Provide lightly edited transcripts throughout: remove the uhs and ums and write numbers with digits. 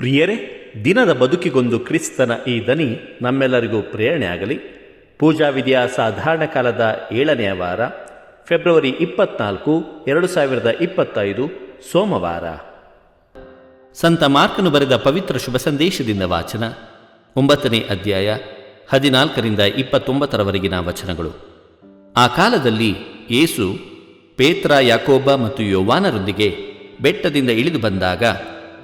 ಪ್ರಿಯರೇ, ದಿನದ ಬದುಕಿಗೊಂದು ಕ್ರಿಸ್ತನ ಈ ದನಿ ನಮ್ಮೆಲ್ಲರಿಗೂ ಪ್ರೇರಣೆ ಆಗಲಿ. ಪೂಜಾ ವಿಧಿಯ ಸಾಧಾರಣ ಕಾಲದ 7ನೇ ವಾರ, ಫೆಬ್ರವರಿ 24, 2025, ಸೋಮವಾರ. ಸಂತ ಮಾರ್ಕನು ಬರೆದ ಪವಿತ್ರ ಶುಭ ಸಂದೇಶದಿಂದ ವಾಚನ. 9ನೇ ಅಧ್ಯಾಯ, 14ರಿಂದ 29ರವರೆಗಿನ ವಚನಗಳು. ಆ ಕಾಲದಲ್ಲಿ ಯೇಸು ಪೇತ್ರ, ಯಾಕೋಬ ಮತ್ತು ಯೋವಾನರೊಂದಿಗೆ ಬೆಟ್ಟದಿಂದ ಇಳಿದು ಬಂದಾಗ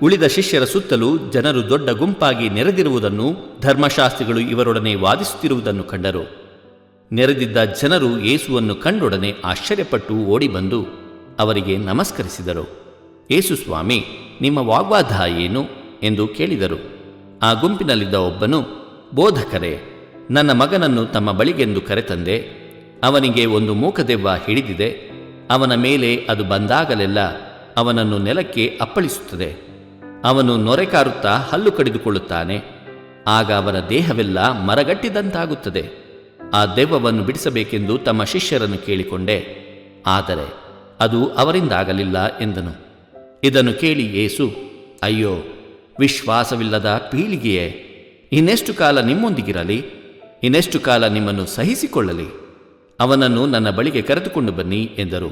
ಉಳಿದ ಶಿಷ್ಯರ ಸುತ್ತಲೂ ಜನರು ದೊಡ್ಡ ಗುಂಪಾಗಿ ನೆರೆದಿರುವುದನ್ನು, ಧರ್ಮಶಾಸ್ತ್ರಿಗಳು ಇವರೊಡನೆ ವಾದಿಸುತ್ತಿರುವುದನ್ನು ಕಂಡರು. ನೆರೆದಿದ್ದ ಜನರು ಯೇಸುವನ್ನು ಕಂಡೊಡನೆ ಆಶ್ಚರ್ಯಪಟ್ಟು ಓಡಿಬಂದು ಅವರಿಗೆ ನಮಸ್ಕರಿಸಿದರು. ಯೇಸು, ಸ್ವಾಮಿ, ನಿಮ್ಮ ವಾಗ್ವಾದ ಏನು ಎಂದು ಕೇಳಿದರು. ಆ ಗುಂಪಿನಲ್ಲಿದ್ದ ಒಬ್ಬನು, ಬೋಧಕರೇ, ನನ್ನ ಮಗನನ್ನು ತಮ್ಮ ಬಳಿಗೆಂದು ಕರೆತಂದೆ. ಅವನಿಗೆ ಒಂದು ಮೂಕದೆವ್ವ ಹಿಡಿದಿದೆ. ಅವನ ಮೇಲೆ ಅದು ಬಂದಾಗಲೆಲ್ಲ ಅವನನ್ನು ನೆಲಕ್ಕೆ ಅಪ್ಪಳಿಸುತ್ತದೆ. ಅವನು ನೊರೆಕಾರುತ್ತಾ ಹಲ್ಲು ಕಡಿದುಕೊಳ್ಳುತ್ತಾನೆ. ಆಗ ಅವನ ದೇಹವೆಲ್ಲ ಮರಗಟ್ಟಿದಂತಾಗುತ್ತದೆ. ಆ ದೆವ್ವವನ್ನು ಬಿಡಿಸಬೇಕೆಂದು ತಮ್ಮ ಶಿಷ್ಯರನ್ನು ಕೇಳಿಕೊಂಡೆ, ಆದರೆ ಅದು ಅವರಿಂದಾಗಲಿಲ್ಲ ಎಂದನು. ಇದನ್ನು ಕೇಳಿ ಯೇಸು, ಅಯ್ಯೋ, ವಿಶ್ವಾಸವಿಲ್ಲದ ಪೀಳಿಗೆಯೇ, ಇನ್ನೆಷ್ಟು ಕಾಲ ನಿಮ್ಮೊಂದಿಗಿರಲಿ? ಇನ್ನೆಷ್ಟು ಕಾಲ ನಿಮ್ಮನ್ನು ಸಹಿಸಿಕೊಳ್ಳಲಿ? ಅವನನ್ನು ನನ್ನ ಬಳಿಗೆ ಕರೆದುಕೊಂಡು ಬನ್ನಿ ಎಂದರು.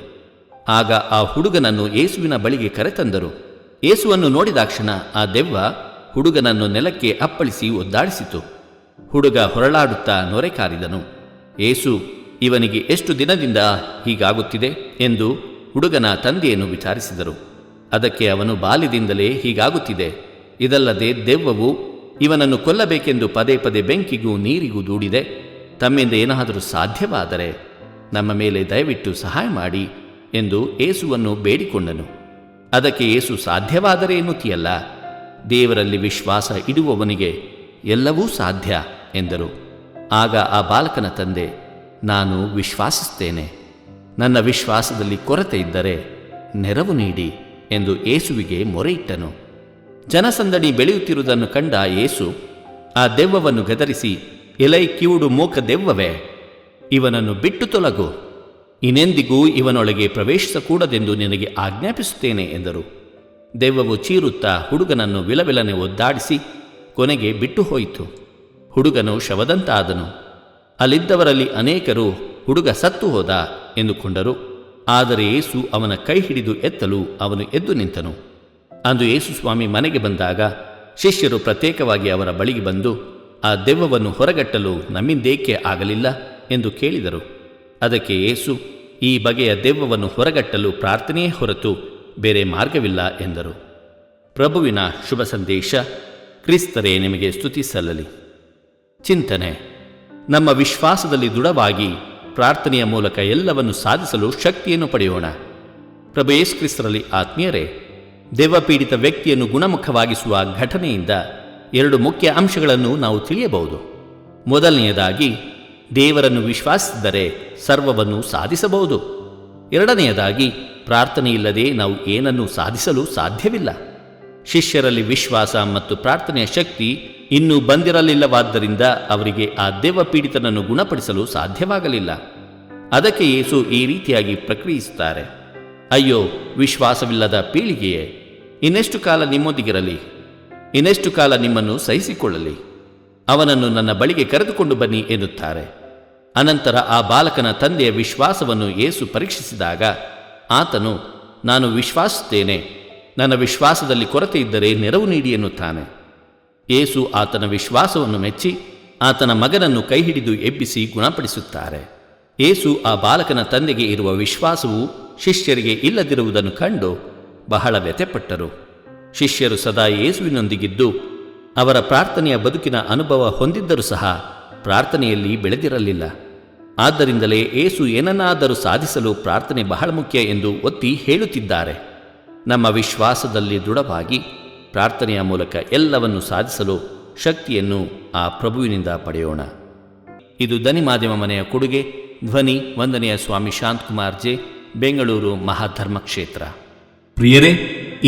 ಆಗ ಆ ಹುಡುಗನನ್ನು ಯೇಸುವಿನ ಬಳಿಗೆ ಕರೆತಂದರು. ಯೇಸುವನ್ನು ನೋಡಿದಾಕ್ಷಣ ಆ ದೆವ್ವ ಹುಡುಗನನ್ನು ನೆಲಕ್ಕೆ ಅಪ್ಪಳಿಸಿ ಒದ್ದಾಡಿಸಿತು. ಹುಡುಗ ಹೊರಳಾಡುತ್ತಾ ನೊರೆ ಕಾರಿದನು. ಯೇಸು, ಇವನಿಗೆ ಎಷ್ಟು ದಿನದಿಂದ ಹೀಗಾಗುತ್ತಿದೆ ಎಂದು ಹುಡುಗನ ತಂದೆಯನ್ನು ವಿಚಾರಿಸಿದರು. ಅದಕ್ಕೆ ಅವನು, ಬಾಲ್ಯದಿಂದಲೇ ಹೀಗಾಗುತ್ತಿದೆ. ಇದಲ್ಲದೆ ದೆವ್ವವು ಇವನನ್ನು ಕೊಲ್ಲಬೇಕೆಂದು ಪದೇ ಪದೇ ಬೆಂಕಿಗೂ ನೀರಿಗೂ ದೂಡಿದೆ. ತಮ್ಮಿಂದ ಏನಾದರೂ ಸಾಧ್ಯವಾದರೆ ನಮ್ಮ ಮೇಲೆ ದಯವಿಟ್ಟು ಸಹಾಯ ಮಾಡಿ ಎಂದು ಯೇಸುವನ್ನು ಬೇಡಿಕೊಂಡನು. ಅದಕ್ಕೆ ಯೇಸು, ಸಾಧ್ಯವಾದರೆ ಎನ್ನುತ್ತೀಯಲ್ಲ, ದೇವರಲ್ಲಿ ವಿಶ್ವಾಸ ಇಡುವವನಿಗೆ ಎಲ್ಲವೂ ಸಾಧ್ಯ ಎಂದರು. ಆಗ ಆ ಬಾಲಕನ ತಂದೆ, ನಾನು ವಿಶ್ವಾಸಿಸ್ತೇನೆ, ನನ್ನ ವಿಶ್ವಾಸದಲ್ಲಿ ಕೊರತೆ ಇದ್ದರೆ ನೆರವು ನೀಡಿ ಎಂದು ಯೇಸುವಿಗೆ ಮೊರೆಯಿಟ್ಟನು. ಜನಸಂದಣಿ ಬೆಳೆಯುತ್ತಿರುವುದನ್ನು ಕಂಡ ಯೇಸು ಆ ದೆವ್ವವನ್ನು ಗದರಿಸಿ, ಎಲೈ ಕಿವುಡು ಮೂಕ ದೆವ್ವವೇ, ಇವನನ್ನು ಬಿಟ್ಟು ತೊಲಗು, ಇನ್ನೆಂದಿಗೂ ಇವನೊಳಗೆ ಪ್ರವೇಶಿಸಕೂಡದೆಂದು ನಿನಗೆ ಆಜ್ಞಾಪಿಸುತ್ತೇನೆ ಎಂದರು. ದೆವ್ವವು ಚೀರುತ್ತಾ ಹುಡುಗನನ್ನು ವಿಲವಿಲನೆ ಒದ್ದಾಡಿಸಿ ಕೊನೆಗೆ ಬಿಟ್ಟು ಹೋಯಿತು. ಹುಡುಗನು ಶವದಂತಾದನು. ಅಲ್ಲಿದ್ದವರಲ್ಲಿ ಅನೇಕರು ಹುಡುಗ ಸತ್ತು ಹೋದ ಎಂದುಕೊಂಡರು. ಆದರೆ ಯೇಸು ಅವನ ಕೈ ಹಿಡಿದು ಎತ್ತಲು ಅವನು ಎದ್ದು ನಿಂತನು. ಅಂದು ಯೇಸು ಸ್ವಾಮಿ ಮನೆಗೆ ಬಂದಾಗ ಶಿಷ್ಯರು ಪ್ರತ್ಯೇಕವಾಗಿ ಅವರ ಬಳಿಗೆ ಬಂದು, ಆ ದೆವ್ವವನ್ನು ಹೊರಗಟ್ಟಲು ನಮ್ಮಿಂದೇಕೆ ಆಗಲಿಲ್ಲ ಎಂದು ಕೇಳಿದರು. ಅದಕ್ಕೆ ಯೇಸು, ಈ ಬಗೆಯ ದೆವ್ವವನ್ನು ಹೊರಗಟ್ಟಲು ಪ್ರಾರ್ಥನೆಯೇ ಹೊರತು ಬೇರೆ ಮಾರ್ಗವಿಲ್ಲ ಎಂದರು. ಪ್ರಭುವಿನ ಶುಭ ಸಂದೇಶ. ಕ್ರಿಸ್ತರೇ ನಿಮಗೆ ಸ್ತುತಿ ಸಲ್ಲಲಿ. ಚಿಂತನೆ. ನಮ್ಮ ವಿಶ್ವಾಸದಲ್ಲಿ ದೃಢವಾಗಿ ಪ್ರಾರ್ಥನೆಯ ಮೂಲಕ ಎಲ್ಲವನ್ನು ಸಾಧಿಸಲು ಶಕ್ತಿಯನ್ನು ಪಡೆಯೋಣ. ಪ್ರಭು ಯೇಸು ಕ್ರಿಸ್ತರಲ್ಲಿ ಆತ್ಮೀಯರೇ, ದೆವ್ವಪೀಡಿತ ವ್ಯಕ್ತಿಯನ್ನು ಗುಣಮುಖವಾಗಿಸುವ ಘಟನೆಯಿಂದ 2 ಮುಖ್ಯ ಅಂಶಗಳನ್ನು ನಾವು ತಿಳಿಯಬಹುದು. ಮೊದಲನೆಯದಾಗಿ, ದೇವರನ್ನು ವಿಶ್ವಾಸಿಸಿದರೆ ಸರ್ವವನ್ನು ಸಾಧಿಸಬಹುದು. ಎರಡನೆಯದಾಗಿ, ಪ್ರಾರ್ಥನೆಯಿಲ್ಲದೆ ನಾವು ಏನನ್ನೂ ಸಾಧಿಸಲು ಸಾಧ್ಯವಿಲ್ಲ. ಶಿಷ್ಯರಲ್ಲಿ ವಿಶ್ವಾಸ ಮತ್ತು ಪ್ರಾರ್ಥನೆಯ ಶಕ್ತಿ ಇನ್ನೂ ಬಂದಿರಲಿಲ್ಲವಾದ್ದರಿಂದ ಅವರಿಗೆ ಆ ದೆವ್ವಪೀಡಿತನನ್ನು ಗುಣಪಡಿಸಲು ಸಾಧ್ಯವಾಗಲಿಲ್ಲ. ಅದಕ್ಕೆ ಯೇಸು ಈ ರೀತಿಯಾಗಿ ಪ್ರಕ್ರಿಯಿಸುತ್ತಾರೆ, ಅಯ್ಯೋ, ವಿಶ್ವಾಸವಿಲ್ಲದ ಪೀಳಿಗೆಯೇ, ಇನ್ನೆಷ್ಟು ಕಾಲ ನಿಮ್ಮೊಂದಿಗಿರಲಿ? ಇನ್ನೆಷ್ಟು ಕಾಲ ನಿಮ್ಮನ್ನು ಸಹಿಸಿಕೊಳ್ಳಲಿ? ಅವನನ್ನು ನನ್ನ ಬಳಿಗೆ ಕರೆದುಕೊಂಡು ಬನ್ನಿ ಎನ್ನುತ್ತಾರೆ. ಅನಂತರ ಆ ಬಾಲಕನ ತಂದೆಯ ವಿಶ್ವಾಸವನ್ನು ಯೇಸು ಪರೀಕ್ಷಿಸಿದಾಗ ಆತನು, ನಾನು ವಿಶ್ವಾಸಿಸುತ್ತೇನೆ, ನನ್ನ ವಿಶ್ವಾಸದಲ್ಲಿ ಕೊರತೆ ಇದ್ದರೆ ನೆರವು ನೀಡಿ ಎನ್ನುತ್ತಾನೆ. ಯೇಸು ಆತನ ವಿಶ್ವಾಸವನ್ನು ಮೆಚ್ಚಿ ಆತನ ಮಗನನ್ನು ಕೈ ಹಿಡಿದು ಎಬ್ಬಿಸಿ ಗುಣಪಡಿಸುತ್ತಾರೆ. ಯೇಸು ಆ ಬಾಲಕನ ತಂದೆಗೆ ಇರುವ ವಿಶ್ವಾಸವು ಶಿಷ್ಯರಿಗೆ ಇಲ್ಲದಿರುವುದನ್ನು ಕಂಡು ಬಹಳ ವ್ಯಥೆಪಟ್ಟರು. ಶಿಷ್ಯರು ಸದಾ ಯೇಸುವಿನೊಂದಿಗಿದ್ದು ಅವರ ಪ್ರಾರ್ಥನೆಯ ಬದುಕಿನ ಅನುಭವ ಹೊಂದಿದ್ದರೂ ಸಹ ಪ್ರಾರ್ಥನೆಯಲ್ಲಿ ಬೆಳೆದಿರಲಿಲ್ಲ. ಆದ್ದರಿಂದಲೇ ಯೇಸು ಏನನ್ನಾದರೂ ಸಾಧಿಸಲು ಪ್ರಾರ್ಥನೆ ಬಹಳ ಮುಖ್ಯ ಎಂದು ಒತ್ತಿ ಹೇಳುತ್ತಿದ್ದಾರೆ. ನಮ್ಮ ವಿಶ್ವಾಸದಲ್ಲಿ ದೃಢವಾಗಿ ಪ್ರಾರ್ಥನೆಯ ಮೂಲಕ ಎಲ್ಲವನ್ನು ಸಾಧಿಸಲು ಶಕ್ತಿಯನ್ನು ಆ ಪ್ರಭುವಿನಿಂದ ಪಡೆಯೋಣ. ಇದು ದನಿ ಮಾಧ್ಯಮ ಮನೆಯ ಕೊಡುಗೆ. ಧ್ವನಿ ವಂದನೆಯ ಸ್ವಾಮಿ ಶಾಂತಕುಮಾರ್ ಜೆ, ಬೆಂಗಳೂರು ಮಹಾಧರ್ಮಕ್ಷೇತ್ರ. ಪ್ರಿಯರೇ,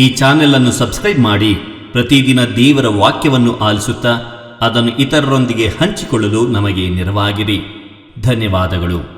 ಈ ಚಾನೆಲ್ ಅನ್ನು ಸಬ್ಸ್ಕ್ರೈಬ್ ಮಾಡಿ ಪ್ರತಿದಿನ ದೇವರ ವಾಕ್ಯವನ್ನು ಆಲಿಸುತ್ತಾ ಅದನ್ನು ಇತರರೊಂದಿಗೆ ಹಂಚಿಕೊಳ್ಳಲು ನಮಗೆ ನೆರವಾಗಿರಿ. ಧನ್ಯವಾದಗಳು.